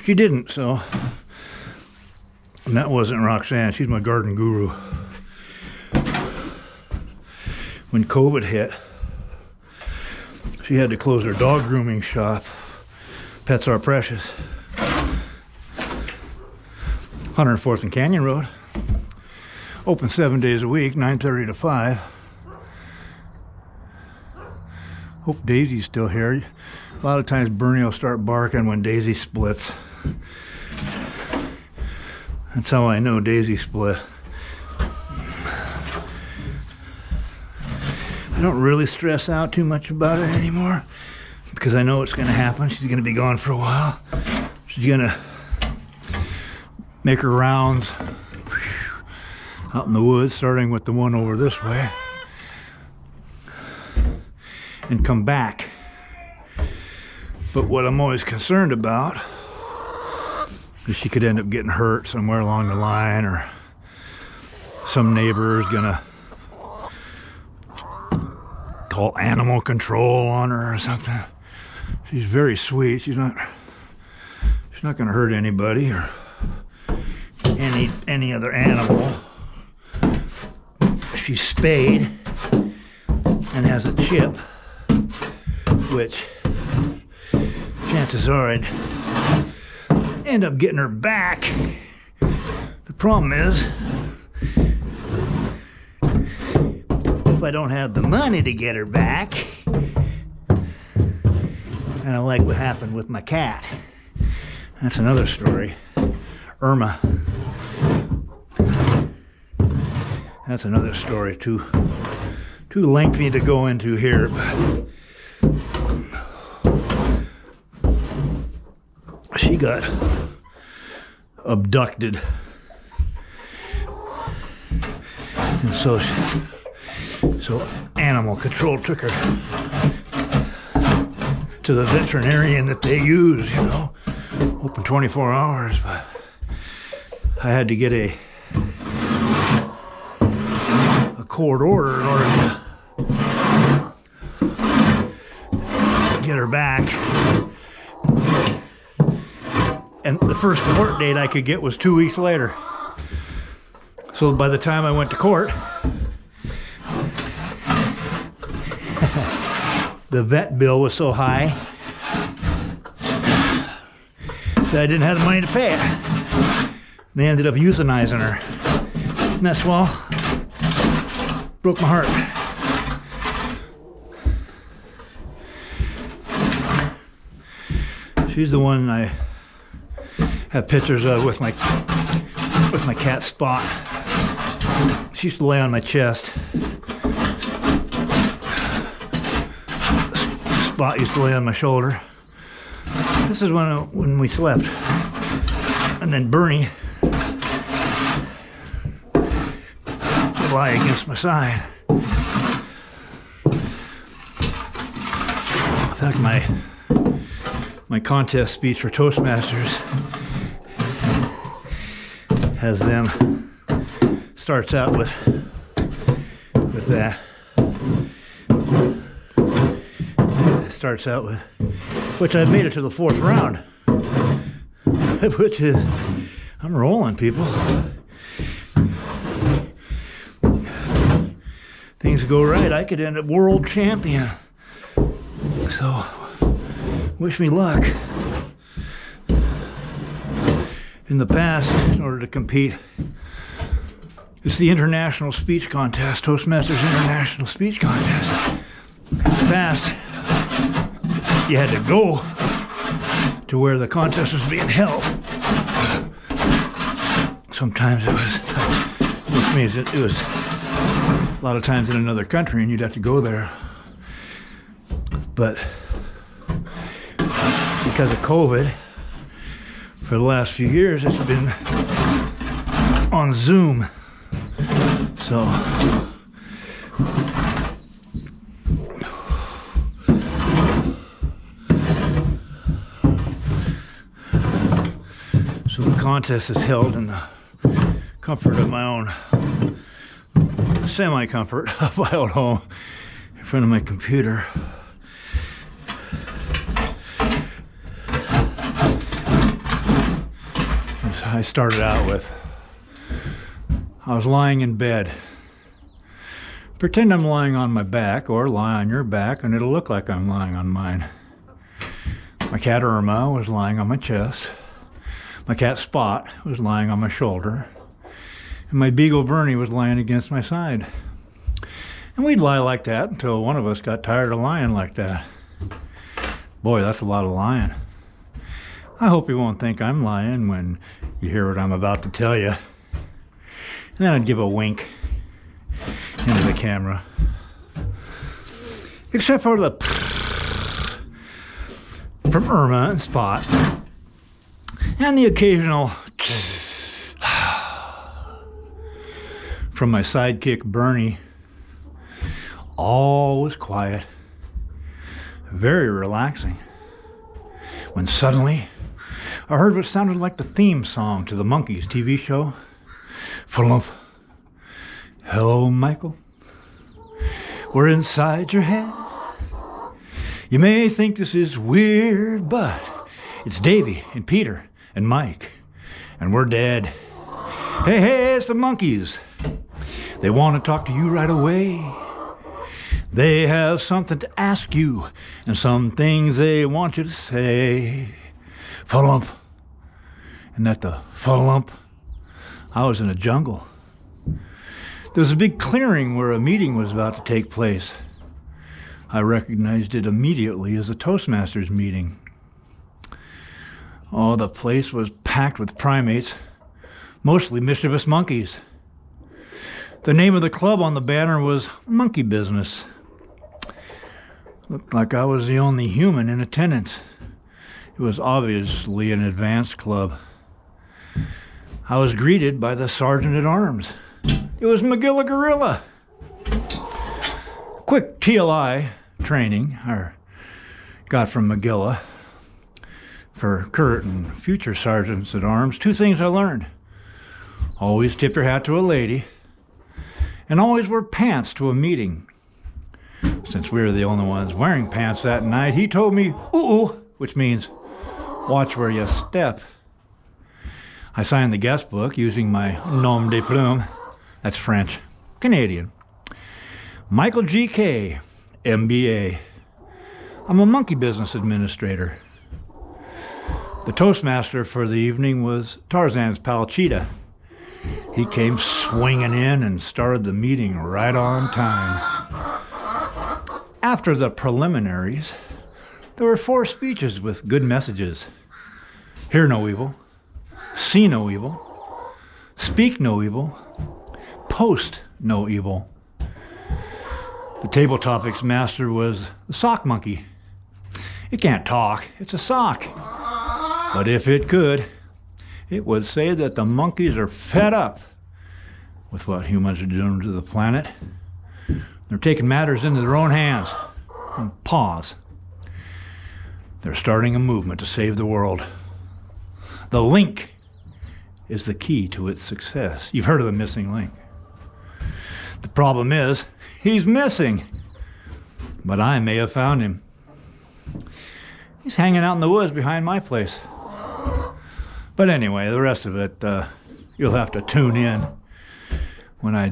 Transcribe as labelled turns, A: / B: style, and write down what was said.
A: she didn't, so. And that wasn't Roxanne. She's my garden guru. When COVID hit, she had to close her dog grooming shop. Pets Are Precious. 104th and Canyon Road. Open 7 days a week, 9:30 to 5. Hope Daisy's still here. A lot of times Bernie will start barking when Daisy splits. That's how I know Daisy split. I don't really stress out too much about it anymore because I know it's going to happen. She's going to be gone for a while. She's going to make her rounds out in the woods, starting with the one over this way, and come back. But what I'm always concerned about is she could end up getting hurt somewhere along the line, or some neighbor is gonna call animal control on her or something. She's very sweet. She's not gonna hurt anybody or any other animal. She's spayed and has a chip, which chances are I'd end up getting her back. The problem is, if I don't have the money to get her back, kind of like what happened with my cat. That's another story. Irma. That's another story, too lengthy to go into here, but she got abducted, and so animal control took her to the veterinarian that they use, you know, open 24 hours, but I had to get a court order in order to get her back. And the first court date I could get was 2 weeks later. So by the time I went to court, the vet bill was so high that I didn't have the money to pay it. They ended up euthanizing her. And that's, well, broke my heart. She's the one I have pictures of with my cat Spot. She used to lay on my chest. Spot used to lay on my shoulder. This is when we slept. And then Bernie would lie against my side. In fact, my contest speech for Toastmasters has them, starts out with that. Starts out with, which I've made it to the 4th round, which is, I'm rolling, people. Things go right, I could end up world champion. So, wish me luck. In the past, in order to compete, it's the International Speech Contest, Toastmasters International Speech Contest. In the past, you had to go to where the contest was being held. Sometimes it was, which means it was a lot of times in another country and you'd have to go there. But because of COVID, for the last few years, it's been on Zoom. So the contest is held in the comfort of my own, semi-comfort of my own home, in front of my computer. I started out with. I was lying in bed. Pretend I'm lying on my back, or lie on your back, and it'll look like I'm lying on mine. My cat Irma was lying on my chest. My cat Spot was lying on my shoulder. And my beagle Bernie was lying against my side. And we'd lie like that until one of us got tired of lying like that. Boy, that's a lot of lying. I hope you won't think I'm lying when you hear what I'm about to tell you. And then I'd give a wink into the camera. Except for the from Irma and Spot. And the occasional from my sidekick Bernie. All was quiet. Very relaxing. When suddenly I heard what sounded like the theme song to the Monkees TV show. Flump. Hello, Michael. We're inside your head. You may think this is weird, but it's Davy and Peter and Mike, and we're dead. Hey, hey, it's the Monkees. They want to talk to you right away. They have something to ask you, and some things they want you to say. Flump. And at the flump, I was in a jungle. There was a big clearing where a meeting was about to take place. I recognized it immediately as a Toastmasters meeting. Oh, the place was packed with primates, mostly mischievous monkeys. The name of the club on the banner was Monkey Business. Looked like I was the only human in attendance. It was obviously an advanced club. I was greeted by the sergeant at arms. It was Magilla Gorilla. Quick TLI training I got from Magilla for current and future sergeants at arms. Two things I learned. Always tip your hat to a lady, and always wear pants to a meeting. Since we were the only ones wearing pants that night, he told me, ooh, which means watch where you step. I signed the guest book using my nom de plume. That's French. Canadian. Michael G.K., MBA. I'm a monkey business administrator. The Toastmaster for the evening was Tarzan's pal Cheetah. He came swinging in and started the meeting right on time. After the preliminaries, there were 4 speeches with good messages. Hear no evil, see no evil, speak no evil, post no evil. The table topics master was the sock monkey. It can't talk, it's a sock. But if it could, it would say that the monkeys are fed up with what humans are doing to the planet. They're taking matters into their own hands. And pause. They're starting a movement to save the world. The link is the key to its success. You've heard of the missing link. The problem is, he's missing. But I may have found him. He's hanging out in the woods behind my place. But anyway, the rest of it, you'll have to tune in when I